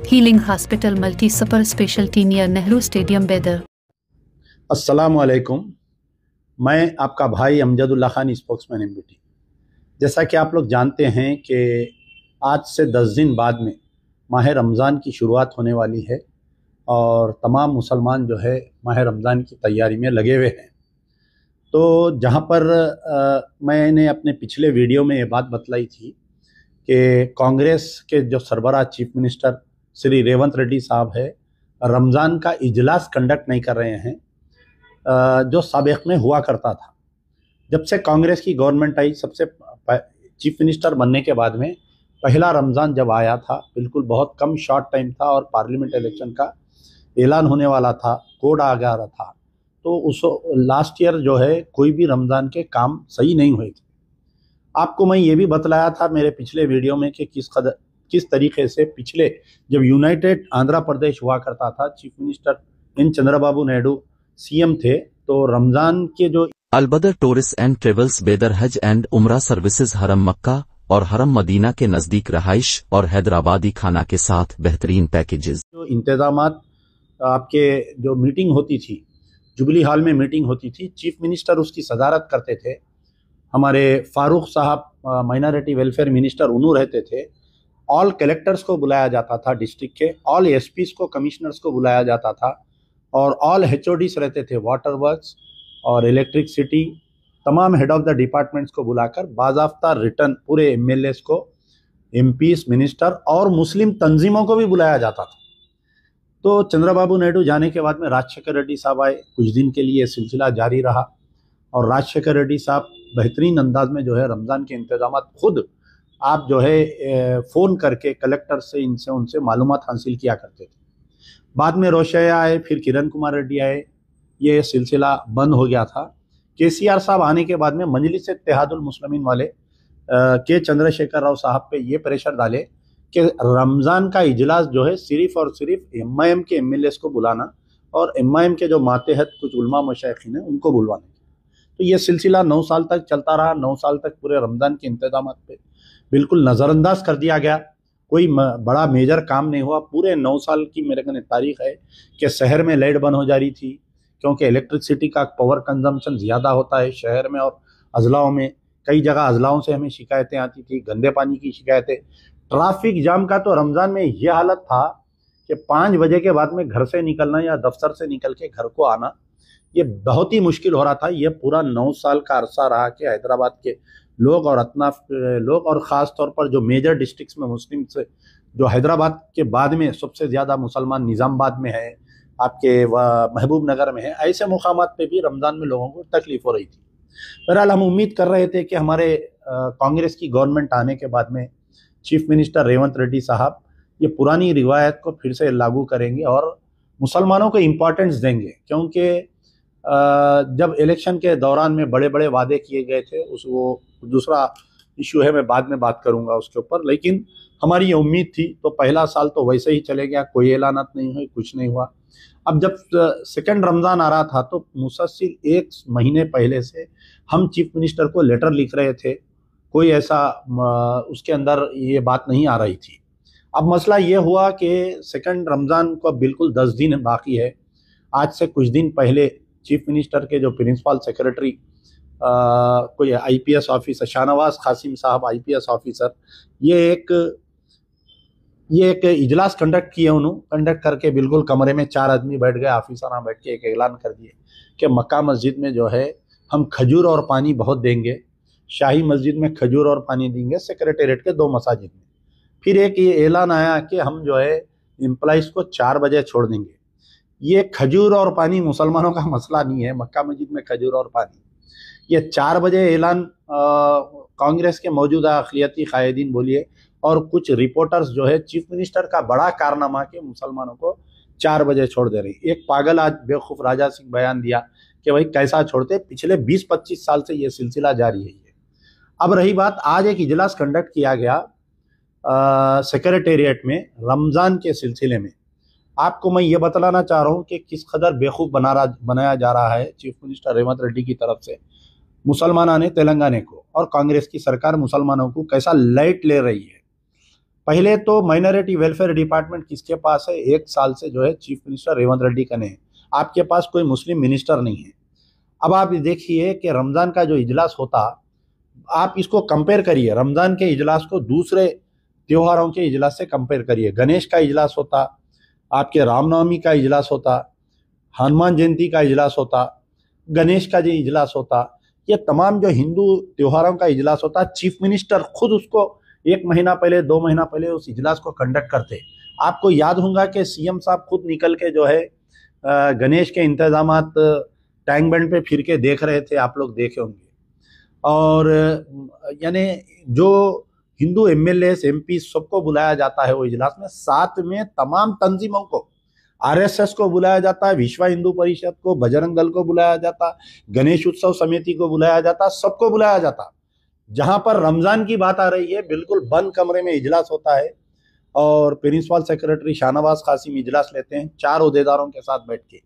Healing Hospital Multi Super Specialty near Nehru Stadium, Bedar. अस्सलाम वालेकुम। मैं आपका भाई अमजदुल्ला खान, स्पोक्समैन एमबीटी। जैसा कि आप लोग जानते हैं कि आज से 10 दिन बाद में माह रमज़ान की शुरुआत होने वाली है और तमाम मुसलमान जो है माह रमज़ान की तैयारी में लगे हुए हैं। तो जहाँ पर मैंने अपने पिछले वीडियो में ये बात बतलाई थी कि कांग्रेस के जो सरबराह चीफ मिनिस्टर श्री रेवंत रेड्डी साहब है, रमज़ान का इजलास कंडक्ट नहीं कर रहे हैं जो साबिक़ में हुआ करता था। जब से कांग्रेस की गवर्नमेंट आई, सबसे चीफ मिनिस्टर बनने के बाद में पहला रमज़ान जब आया था, बिल्कुल बहुत कम शॉर्ट टाइम था और पार्लियामेंट इलेक्शन का ऐलान होने वाला था, कोड आ गया था। तो उस लास्ट ईयर जो है कोई भी रमज़ान के काम सही नहीं हुए थे। आपको मैं ये भी बतलाया था मेरे पिछले वीडियो में कि किस तरीके से पिछले जब यूनाइटेड आंध्र प्रदेश हुआ करता था, chief minister N Chandrababu Naidu CM थे, तो रमज़ान के जो अलबदर टूरिस्ट एंड ट्रेवल्स बेदर हज एंड उम्रा सर्विसेज हरम मक्का और हरम मदीना के नज़दीक रहाइश और हैदराबादी खाना के साथ बेहतरीन पैकेजेस, जो इंतजामात आपके जो मीटिंग होती थी, जुबली हॉल में मीटिंग होती थी, चीफ मिनिस्टर उसकी सदारत करते थे। हमारे फारूक साहब माइनॉरिटी वेलफेयर मिनिस्टर उन्हों रहते थे। ऑल कलेक्टर्स को बुलाया जाता था डिस्ट्रिक्ट के, ऑल एसपीज को, कमिश्नर्स को बुलाया जाता था और ऑल एचओडीज रहते थे, वाटर वर्क्स और इलेक्ट्रिसिटी, तमाम हेड ऑफ द डिपार्टमेंट्स को बुलाकर बाज़ाफ्ता रिटर्न पूरे एमएलएस को, एमपीज, मिनिस्टर और मुस्लिम तंजीमों को भी बुलाया जाता था। तो चंद्रबाबू नायडू जाने के बाद में राजशेखर रेड्डी साहब आए, कुछ दिन के लिए सिलसिला जारी रहा और राजशेखर रेड्डी साहब बेहतरीन अंदाज में जो है रमज़ान के इंतजाम खुद आप जो है फ़ोन करके कलेक्टर से, इनसे उनसे मालूमात हासिल किया करते थे। बाद में रोशैया आए, फिर किरण कुमार रेड्डी आए, ये सिलसिला बंद हो गया था। केसीआर साहब आने के बाद में मजलिस इत्तेहादुल मुस्लिमीन वाले के चंद्रशेखर राव साहब पे ये प्रेशर डाले कि रमज़ान का इजलास जो है सिर्फ और सिर्फ एमआईएम के एमएलएस को बुलाना और एमआईएम के जो मातेहत कुछ उलमा मशाइखीन हैं उनको बुलवाना। तो ये सिलसिला 9 साल तक चलता रहा। 9 साल तक पूरे रमज़ान के इंतजाम पे बिल्कुल नज़रअंदाज कर दिया गया, कोई बड़ा मेजर काम नहीं हुआ। पूरे 9 साल की मेरे कहने तारीख है कि शहर में लाइट बंद हो जा रही थी क्योंकि इलेक्ट्रिसिटी का पावर कंजम्पशन ज़्यादा होता है शहर में और अजलाओं में। कई जगह अजलाओं से हमें शिकायतें आती थी, गंदे पानी की शिकायतें, ट्रैफिक जाम का। तो रमज़ान में यह हालत था कि 5 बजे के बाद में घर से निकलना या दफ्तर से निकल के घर को आना ये बहुत ही मुश्किल हो रहा था। ये पूरा 9 साल का अरसा रहा कि हैदराबाद के लोग और अतनाफ लोग और ख़ास तौर पर जो मेजर डिस्ट्रिक्ट्स में मुस्लिम से, जो हैदराबाद के बाद में सबसे ज़्यादा मुसलमान निज़ामाबाद में है, आपके महबूब नगर में है, ऐसे मुकामात पे भी रमज़ान में लोगों को तकलीफ हो रही थी। बहरहाल हम उम्मीद कर रहे थे कि हमारे कांग्रेस की गवर्नमेंट आने के बाद में चीफ मिनिस्टर रेवंत रेड्डी साहब ये पुरानी रिवायत को फिर से लागू करेंगे और मुसलमानों को इम्पोर्टेंस देंगे, क्योंकि जब इलेक्शन के दौरान में बड़े बड़े वादे किए गए थे, वो दूसरा इशू है, मैं बाद में बात करूंगा उसके ऊपर। लेकिन हमारी ये उम्मीद थी। तो पहला साल तो वैसे ही चले गया, कोई ऐलानात नहीं हुए, कुछ नहीं हुआ। अब जब सेकंड रमज़ान आ रहा था तो मुसलसिल 1 महीने पहले से हम चीफ मिनिस्टर को लेटर लिख रहे थे, कोई ऐसा उसके अंदर ये बात नहीं आ रही थी। अब मसला ये हुआ कि सेकंड रमज़ान को बिल्कुल 10 दिन बाकी है। आज से कुछ दिन पहले चीफ मिनिस्टर के जो प्रिंसिपल सेक्रेटरी कोई आईपीएस ऑफिसर, शाहनवाज कासिम साहब आईपीएस ऑफिसर, ये एक इजलास कंडक्ट किए। उन्होंने कंडक्ट करके बिल्कुल कमरे में 4 आदमी बैठ गए, ऑफिसर बैठ के एक ऐलान कर दिए कि मक्का मस्जिद में जो है हम खजूर और पानी बहुत देंगे, शाही मस्जिद में खजूर और पानी देंगे, सेक्रेटेरिएट के 2 मसाजिद में। फिर एक ये ऐलान आया कि हम जो है एम्प्लॉइज को 4 बजे छोड़ देंगे। ये खजूर और पानी मुसलमानों का मसला नहीं है, मक्का मस्जिद में खजूर और पानी। ये 4 बजे ऐलान कांग्रेस के मौजूदा अक़लियती कायदीन बोलिए और कुछ रिपोर्टर्स जो है चीफ मिनिस्टर का बड़ा कारनामा कि मुसलमानों को 4 बजे छोड़ दे रही। एक पागल आज बेवकूफ़ राजा सिंह बयान दिया कि भाई कैसा छोड़ते, पिछले 20-25 साल से ये सिलसिला जारी है। अब रही बात, आज एक इजलास कंडक्ट किया गया सेक्रेटेरिएट में रमज़ान के सिलसिले में। आपको मैं ये बतलाना चाह रहा हूँ कि किस कदर बेवकूफ़ बनाया जा रहा है चीफ मिनिस्टर रेवंत रेड्डी की तरफ से मुसलमाना ने तेलंगाना को, और कांग्रेस की सरकार मुसलमानों को कैसा लाइट ले रही है। पहले तो माइनॉरिटी वेलफेयर डिपार्टमेंट किसके पास है? 1 साल से जो है चीफ मिनिस्टर रेवंत रेड्डी का है। आपके पास कोई मुस्लिम मिनिस्टर नहीं है। अब आप देखिए कि रमज़ान का जो इजलास होता, आप इसको कंपेयर करिए रमज़ान के इजलास को दूसरे त्योहारों के इजलास से कंपेयर करिए। गणेश का इजलास होता, आपके रामनवमी का इजलास होता, हनुमान जयंती का इजलास होता, गणेश का जो इजलास होता, ये तमाम जो हिंदू त्योहारों का इजलास होता, चीफ मिनिस्टर खुद उसको 1 महीना पहले 2 महीना पहले उस इजलास को कंडक्ट करते। आपको याद होगा कि सीएम साहब खुद निकल के जो है गणेश के इंतजामात टैंक बंड पे फिर के देख रहे थे, आप लोग देखे होंगे। और यानी जो हिंदू एमएलए एमपी सबको बुलाया जाता है वो इजलास में, साथ में तमाम तंजीमों को, आरएसएस को बुलाया जाता है, विश्व हिंदू परिषद को, बजरंग दल को बुलाया जाता, गणेश उत्सव समिति को बुलाया जाता, सबको बुलाया जाता। जहां पर रमजान की बात आ रही है बिल्कुल बंद कमरे में इजलास होता है और प्रिंसिपल सेक्रेटरी शाहनवाज कासिम इजलास लेते हैं 4 ओहदेदारों के साथ बैठ के।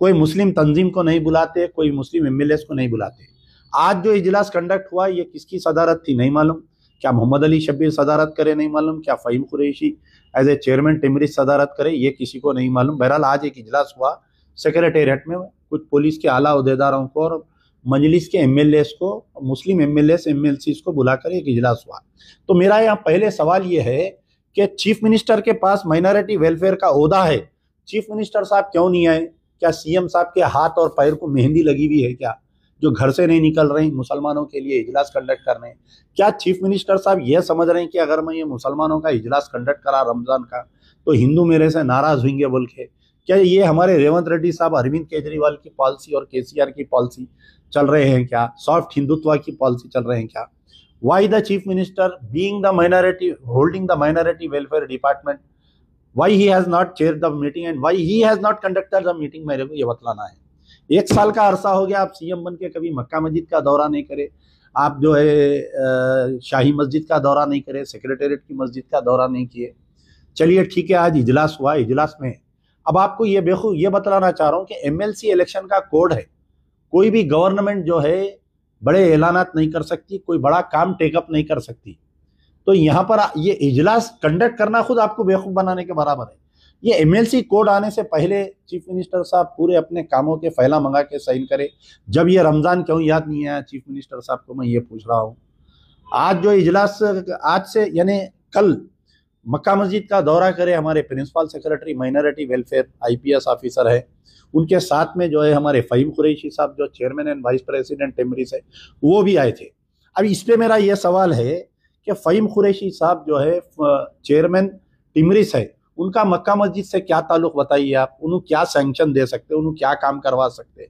कोई मुस्लिम तंजीम को नहीं बुलाते, कोई मुस्लिम एमएलए को नहीं बुलाते। आज जो इजलास कंडक्ट हुआ ये किसकी सदारत थी नहीं मालूम, क्या मोहम्मद अली शब्बीर सदारत करे नहीं मालूम, क्या Faheem Qureshi as a chairman टिमरिस सदारत करे, ये किसी को नहीं मालूम। बहरहाल आज एक इजलास हुआ सेक्रेटेरिएट में, कुछ पुलिस के आला ओहदेदारों को और मजलिस के एमएलए को, मुस्लिम एमएलए एमएलसी को बुलाकर एक इजलास हुआ। तो मेरा यहाँ पहले सवाल ये है कि चीफ मिनिस्टर के पास माइनॉरिटी वेलफेयर का ओहदा है, चीफ मिनिस्टर साहब क्यों नहीं आए? क्या सीएम साहब के हाथ और पैर को मेहंदी लगी हुई है क्या, जो घर से नहीं निकल रहे हैं मुसलमानों के लिए इजलास कंडक्ट करने? क्या चीफ मिनिस्टर साहब ये समझ रहे हैं कि अगर मैं ये मुसलमानों का इजलास कंडक्ट करा रमजान का तो हिंदू मेरे से नाराज होंगे बोल के? क्या ये हमारे रेवंत रेड्डी साहब, अरविंद केजरीवाल की पॉलिसी और केसीआर की पॉलिसी चल रहे हैं क्या? सॉफ्ट हिंदुत्व की पॉलिसी चल रहे हैं क्या? Why the chief minister being the minority holding the minority welfare department, why he has not chair the meeting and why he has not conducted the meeting? मेरे को ये बतलाना है। 1 साल का अरसा हो गया आप सीएम बन के कभी मक्का मस्जिद का दौरा नहीं करे, आप जो है शाही मस्जिद का दौरा नहीं करे, सेक्रेटेरिएट की मस्जिद का दौरा नहीं किए। चलिए ठीक है, आज इजलास हुआ, इजलास में अब आपको ये बतलाना चाह रहा हूँ कि एमएलसी इलेक्शन का कोड है। कोई भी गवर्नमेंट जो है बड़े ऐलानात नहीं कर सकती, कोई बड़ा काम टेकअप नहीं कर सकती। तो यहाँ पर ये इजलास कंडक्ट करना खुद आपको बेवकूफ़ बनाने के बराबर है। ये एमएलसी कोड आने से पहले चीफ मिनिस्टर साहब पूरे अपने कामों के फैला मंगा के साइन करे। जब ये रमज़ान क्यों याद नहीं आया चीफ मिनिस्टर साहब को, मैं ये पूछ रहा हूँ। आज जो इजलास आज से यानी कल मक्का मस्जिद का दौरा करे हमारे principal secretary minority welfare IPS officer है, उनके साथ में जो है हमारे फ़हीम कुरैशी साहब जो चेयरमैन एंड वाइस प्रेसिडेंट टिमरिस है वो भी आए थे। अब इस पे मेरा ये सवाल है कि फ़हीम कुरैशी साहब जो है चेयरमैन टिमरिस है, उनका मक्का मस्जिद से क्या ताल्लुक बताइए आप? उन्होंने क्या सैंक्शन दे सकते, उन्होंने क्या काम करवा सकते?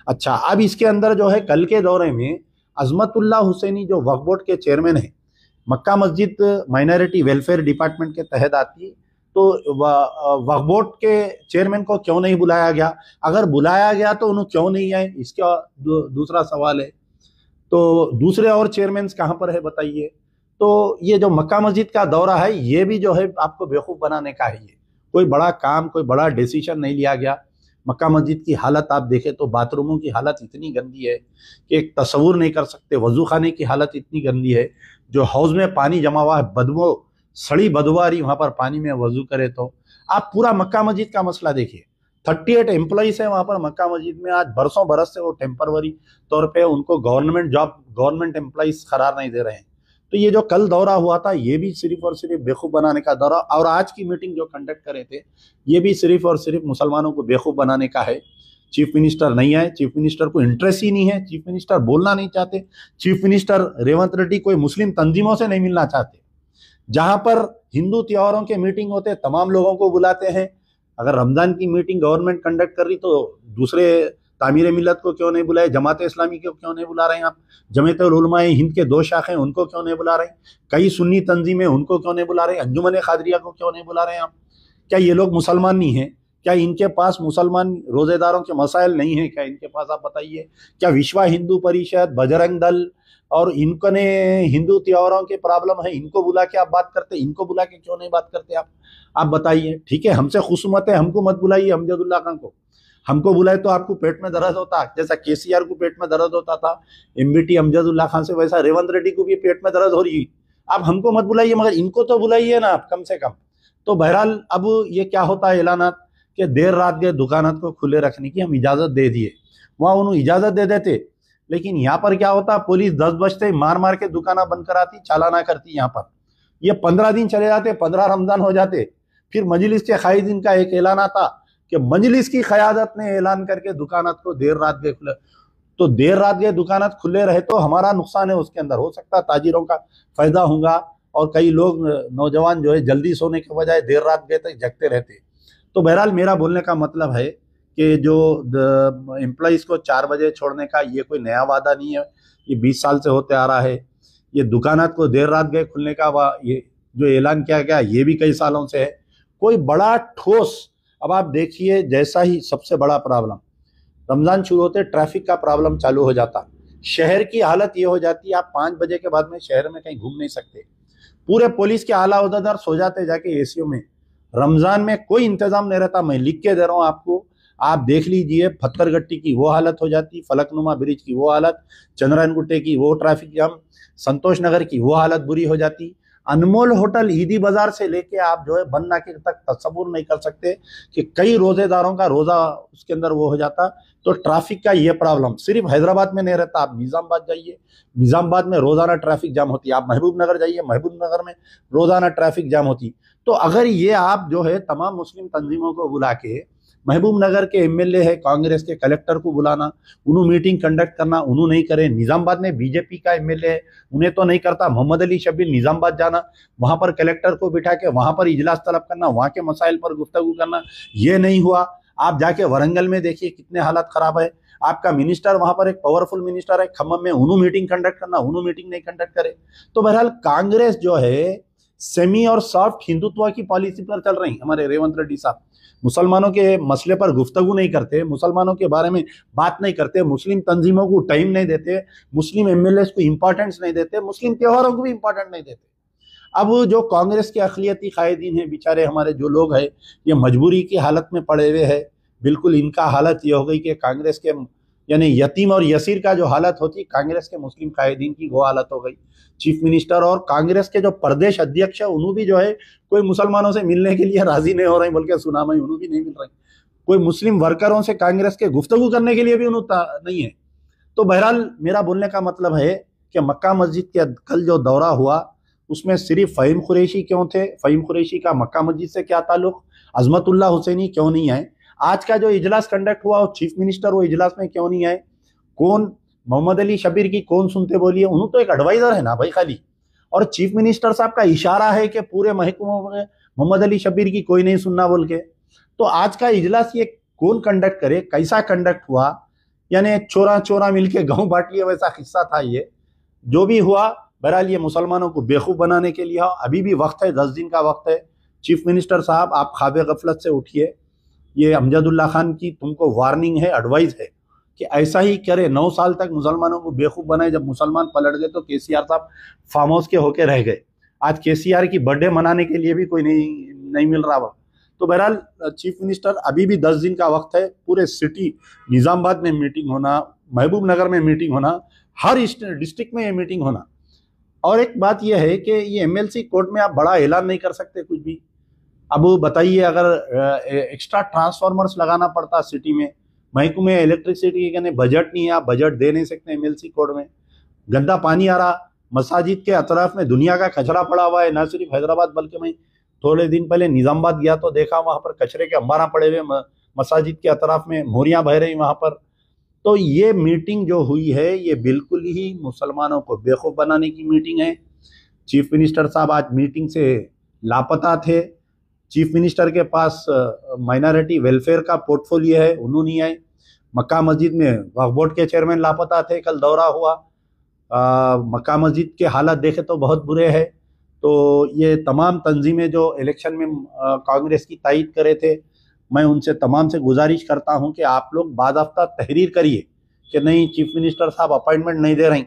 अच्छा, अब इसके अंदर जो है कल के दौरे में अजमतुल्लाह हुसैनी जो वक्फ बोर्ड के चेयरमैन है, मक्का मस्जिद माइनॉरिटी वेलफेयर डिपार्टमेंट के तहत आती, तो वक्फ बोर्ड के चेयरमैन को क्यों नहीं बुलाया गया? अगर बुलाया गया तो उन्होंने क्यों नहीं आए, इसका दूसरा सवाल है। तो दूसरे और चेयरमैन कहाँ पर है बताइए? तो ये जो मक्का मस्जिद का दौरा है ये भी जो है आपको बेवकूफ़ बनाने का है। ये कोई बड़ा काम, कोई बड़ा डिसीजन नहीं लिया गया। मक्का मस्जिद की हालत आप देखें तो बाथरूमों की हालत इतनी गंदी है कि एक तस्वुर नहीं कर सकते। वजू खाने की हालत इतनी गंदी है, जो हौज में पानी जमा हुआ है, बदबू, सड़ी बदबू आ रही वहाँ पर पानी में वजू करे। तो आप पूरा मक्का मस्जिद का मसला देखिए। 38 एम्प्लॉइज है वहाँ पर मक्का मस्जिद में, आज बरसों बरस से वो टेम्पररी तौर पे उनको गवर्नमेंट जॉब, गवर्नमेंट एम्प्लॉइज करार नहीं दे रहे हैं। तो ये जो कल दौरा हुआ था ये भी सिर्फ और सिर्फ बेवकूफ़ बनाने का दौरा, और आज की मीटिंग जो कंडक्ट करे थे ये भी सिर्फ और सिर्फ मुसलमानों को बेवकूफ़ बनाने का है। चीफ मिनिस्टर नहीं आए, चीफ मिनिस्टर को इंटरेस्ट ही नहीं है, चीफ मिनिस्टर बोलना नहीं चाहते, चीफ मिनिस्टर रेवंत रेड्डी कोई मुस्लिम तंजीमों से नहीं मिलना चाहते। जहां पर हिंदू त्योहारों के मीटिंग होते तमाम लोगों को बुलाते हैं। अगर रमजान की मीटिंग गवर्नमेंट कंडक्ट कर रही तो दूसरे तामीर मिल्लत को क्यों नहीं बुलाए? जमात इस्लामी को क्यों नहीं बुला रहे हैं आप? जमीयतुल उलमा हिंद के 2 शाखें उनको क्यों नहीं बुला रहे हैं? कई सुन्नी तंजीमें उनको क्यों नहीं बुला रहे हैं? अंजुमन खादरिया को क्यों नहीं बुला रहे हैं आप? क्या ये लोग मुसलमान नहीं हैं? क्या इनके पास मुसलमान रोजेदारों के मसाइल नहीं है क्या इनके पास? आप बताइए। क्या विश्व हिंदू परिषद, बजरंग दल और इनको ने हिंदू त्योहारों के प्रॉब्लम है, इनको बुला के आप बात करते? इनको बुला के क्यों नहीं बात करते आप बताइए। ठीक है, हमसे खुशमत है, हमको मत बुलाइए अमजदुल्ला खान को। हमको बुलाए तो आपको पेट में दर्द होता, जैसा केसीआर को पेट में दर्द होता था एमबीटी अमजदुल्ला खान से, वैसा रेवंत रेड्डी को भी पेट में दर्द हो रही। आप हमको मत बुलाइए मगर इनको तो बुलाइए ना आप कम से कम। तो बहरहाल अब ये क्या होता है ऐलानात कि देर रात के दुकानात को खुले रखने की हम इजाज़त दे दिए, वहाँ उन्होंने इजाज़त दे देते, लेकिन यहाँ पर क्या होता, पुलिस 10 बजते मार मार के दुकाना बंद कराती, चालाना करती। यहाँ पर ये 15 दिन चले जाते, 15 रमजान हो जाते, फिर मजलिस के कायदीन का एक ऐलान आता कि मजलिस की क़यादत ने ऐलान करके दुकानात को देर रात के खुले, तो देर रात के दुकानात खुले रहे तो हमारा नुकसान है, उसके अंदर हो सकता है ताजिरों का फायदा होगा, और कई लोग नौजवान जो है जल्दी सोने के बजाय देर रात गए तक जगते रहते। तो बहरहाल मेरा बोलने का मतलब है कि जो एम्प्लॉइज़ को 4 बजे छोड़ने का ये कोई नया वादा नहीं है, ये 20 साल से होते आ रहा है। ये दुकानात को देर रात गए खुलने का ये जो ऐलान किया गया ये भी कई सालों से है, कोई बड़ा ठोस। अब आप देखिए, जैसा ही सबसे बड़ा प्रॉब्लम रमज़ान शुरू होते ट्रैफिक का प्रॉब्लम चालू हो जाता, शहर की हालत ये हो जाती है आप 5 बजे के बाद में शहर में कहीं घूम नहीं सकते, पूरे पुलिस के आला ओहदेदार सो जाते जाके एसीओ में। रमज़ान में कोई इंतजाम नहीं रहता, मैं लिख के दे रहा हूँ आपको, आप देख लीजिए। पत्थरगट्टी की वो हालत हो जाती, फलकनुमा ब्रिज की वो हालत, चंद्रायन गुट्टे की वो ट्रैफिक जाम, संतोष नगर की वो हालत बुरी हो जाती। अनमोल होटल ईदी बाजार से लेके आप जो है बन नाके तक तस्वुर नहीं कर सकते कि कई रोजेदारों का रोजा उसके अंदर वो हो जाता। तो ट्रैफिक का ये प्रॉब्लम सिर्फ हैदराबाद में नहीं रहता, आप निजामाबाद जाइए, निजामाबाद में रोजाना ट्रैफिक जाम होती है, आप महबूब नगर जाइए, महबूब नगर में रोजाना ट्रैफिक जाम होती। तो अगर ये आप जो है तमाम मुस्लिम तंजीमों को बुला के, महबूब नगर के एमएलए है कांग्रेस के, कलेक्टर को बुलाना, उन्होंने मीटिंग कंडक्ट करना, उन्होंने नहीं करे। निजामाबाद में बीजेपी का एमएलए है, उन्हें तो नहीं करता। मोहम्मद अली शबीर निजामाबाद जाना, वहां पर कलेक्टर को बिठा के वहां पर इजलास तलब करना, वहां के मसाइल पर गुफ्तगू करना, ये नहीं हुआ। आप जाके वरंगल में देखिए कितने हालत खराब है। आपका मिनिस्टर वहां पर एक पावरफुल मिनिस्टर है खम्मम में, उन्होंने मीटिंग कंडक्ट करना, उन्होंने मीटिंग नहीं कंडक्ट करे। तो बहरहाल कांग्रेस जो है सेमी और सॉफ्ट हिंदुत्व की पॉलिसी पर चल रही। हमारे रेवंत रेड्डी साहब मुसलमानों के मसले पर गुफ्तगू नहीं करते, मुसलमानों के बारे में बात नहीं करते, मुस्लिम तंजीमों को टाइम नहीं देते, मुस्लिम एमएलए को इंपॉर्टेंस नहीं देते, मुस्लिम त्योहारों को भी इंपॉर्टेंट नहीं देते। अब जो कांग्रेस के अखिलियती कायदीन हैं बेचारे, हमारे जो लोग हैं, ये मजबूरी की हालत में पड़े हुए हैं। बिल्कुल इनका हालत ये हो गई कि कांग्रेस के यानी यतीम और यसीर का जो हालत होती, कांग्रेस के मुस्लिम कायदीन की वो हालत हो गई। चीफ मिनिस्टर और कांग्रेस के जो प्रदेश अध्यक्ष है उन्होंने भी जो है कोई मुसलमानों से मिलने के लिए राजी नहीं हो रहे, बोल के सुना मैं, उन्होंने भी नहीं मिल रहे। कोई मुस्लिम वर्करों से कांग्रेस के गुफ्तगू करने के लिए भी उन्होंने नहीं है। तो बहरहाल मेरा बोलने का मतलब है कि मक्का मस्जिद के कल जो दौरा हुआ उसमें सिर्फ फ़हीम कुरैशी क्यों थे, फ़हीम कुरैशी का मक्का मस्जिद से क्या ताल्लुक, अजमतुल्लाह हुसैनी क्यों नहीं आए, आज का जो इजलास कंडक्ट हुआ वो चीफ मिनिस्टर वो इजलास में क्यों नहीं आए, कौन मोहम्मद अली शबीर की कौन सुनते बोलिए, उन्होंने तो एक एडवाइजर है ना भाई खाली, और चीफ मिनिस्टर साहब का इशारा है कि पूरे महकमों में मोहम्मद अली शबीर की कोई नहीं सुनना बोल के। तो आज का इजलास ये कौन कंडक्ट करे, कैसा कंडक्ट हुआ, यानी चोरा चोरा मिलके गाँव बांट लिया वैसा किस्सा था ये। जो भी हुआ बहरहाल ये मुसलमानों को बेवकूफ़ बनाने के लिए अभी भी वक्त है, 10 दिन का वक्त है। चीफ मिनिस्टर साहब आप ख्वाब गफलत से उठिए, ये अमजदुल्ला खान की तुमको वार्निंग है, एडवाइस है कि ऐसा ही करे। 9 साल तक मुसलमानों को बेवकूफ़ बनाए, जब मुसलमान पलट गए तो केसीआर साहब फार्म हाउस के होके रह गए। आज केसीआर की बर्थडे मनाने के लिए भी कोई नहीं मिल रहा वक्त। तो बहरहाल चीफ मिनिस्टर अभी भी 10 दिन का वक्त है, पूरे सिटी निज़ामाबाद में मीटिंग होना, महबूब नगर में मीटिंग होना, हर डिस्ट्रिक्ट में ये मीटिंग होना। और एक बात यह है कि ये एमएलसी कोर्ट में आप बड़ा ऐलान नहीं कर सकते कुछ भी। अब बताइए अगर एक्स्ट्रा ट्रांसफार्मर्स लगाना पड़ता सिटी में, महकमे इलेक्ट्रिसिटी के बजट नहीं है, आप बजट दे नहीं सकते एमएलसी कोड में। गंदा पानी आ रहा, मसाजिद के अतराफ में दुनिया का कचरा पड़ा हुआ है, ना सिर्फ हैदराबाद बल्कि मैं थोड़े दिन पहले निज़ामाबाद गया तो देखा वहाँ पर कचरे के अंबारा पड़े हुए, मसाजिद के अतराफ में मोरियाँ बह रही वहाँ पर। तो ये मीटिंग जो हुई है ये बिल्कुल ही मुसलमानों को बेवकूफ़ बनाने की मीटिंग है। चीफ मिनिस्टर साहब आज मीटिंग से लापता थे। चीफ मिनिस्टर के पास माइनॉरिटी वेलफेयर का पोर्टफोलियो है, उन्होंने नहीं आए। मक्का मस्जिद में वक्फ बोर्ड के चेयरमैन लापता थे, कल दौरा हुआ। मक्का मस्जिद के हालात देखे तो बहुत बुरे हैं। तो ये तमाम तंजीमें जो इलेक्शन में कांग्रेस की तायद करे थे, मैं उनसे तमाम से गुजारिश करता हूं कि आप लोग बाज़ाब्ता तहरीर करिए कि नहीं चीफ मिनिस्टर साहब अपॉइंटमेंट नहीं दे रही,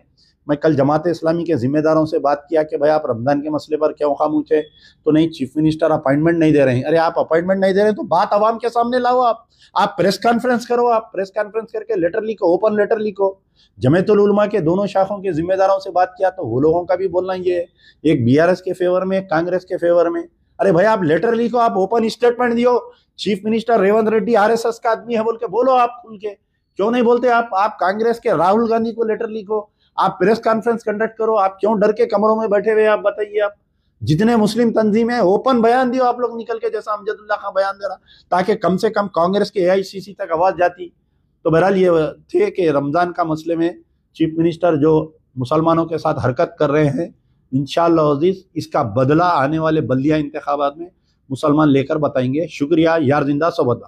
मैं कल जमात इस्लामी के जिम्मेदारों से बात किया कि भाई आप रमज़ान के मसले पर क्यों खामोश है, तो नहीं चीफ मिनिस्टर अपॉइंटमेंट नहीं दे रहे हैं। अरे आप अपॉइंटमेंट नहीं दे रहे हैं तो बात आवाम के सामने लाओ, आप प्रेस कॉन्फ्रेंस करो, आप प्रेस कॉन्फ्रेंस करके लेटर लिखो, ओपन लेटर लिखो। जमीयतुल उलमा के दोनों शाखों के जिम्मेदारों से बात किया तो वो लोगों का भी बोलना ये है, एक बीआरएस के फेवर में, एक कांग्रेस के फेवर में। अरे भाई आप लेटर लिखो, आप ओपन स्टेटमेंट दियो, chief minister Revanth Reddy RSS का आदमी है बोल के बोलो, आप खुल के क्यों नहीं बोलते? आप कांग्रेस के राहुल गांधी को लेटर लिखो, आप प्रेस कॉन्फ्रेंस कंडक्ट करो, आप क्यों डर के कमरों में बैठे हुए? आप बताइए, आप जितने मुस्लिम तंजीम है ओपन बयान दियो आप लोग निकल के, जैसा अमजदुल्ला खां बयान दे रहा, ताकि कम से कम कांग्रेस के एआईसीसी तक आवाज जाती। तो बहरहाल ये थे कि रमजान का मसले में चीफ मिनिस्टर जो मुसलमानों के साथ हरकत कर रहे हैं, इंशाअल्लाह अज़ीज़ इसका बदला आने वाले बल्दिया इंतखाबात में मुसलमान लेकर बताएंगे। शुक्रिया, यार जिंदा सोबत।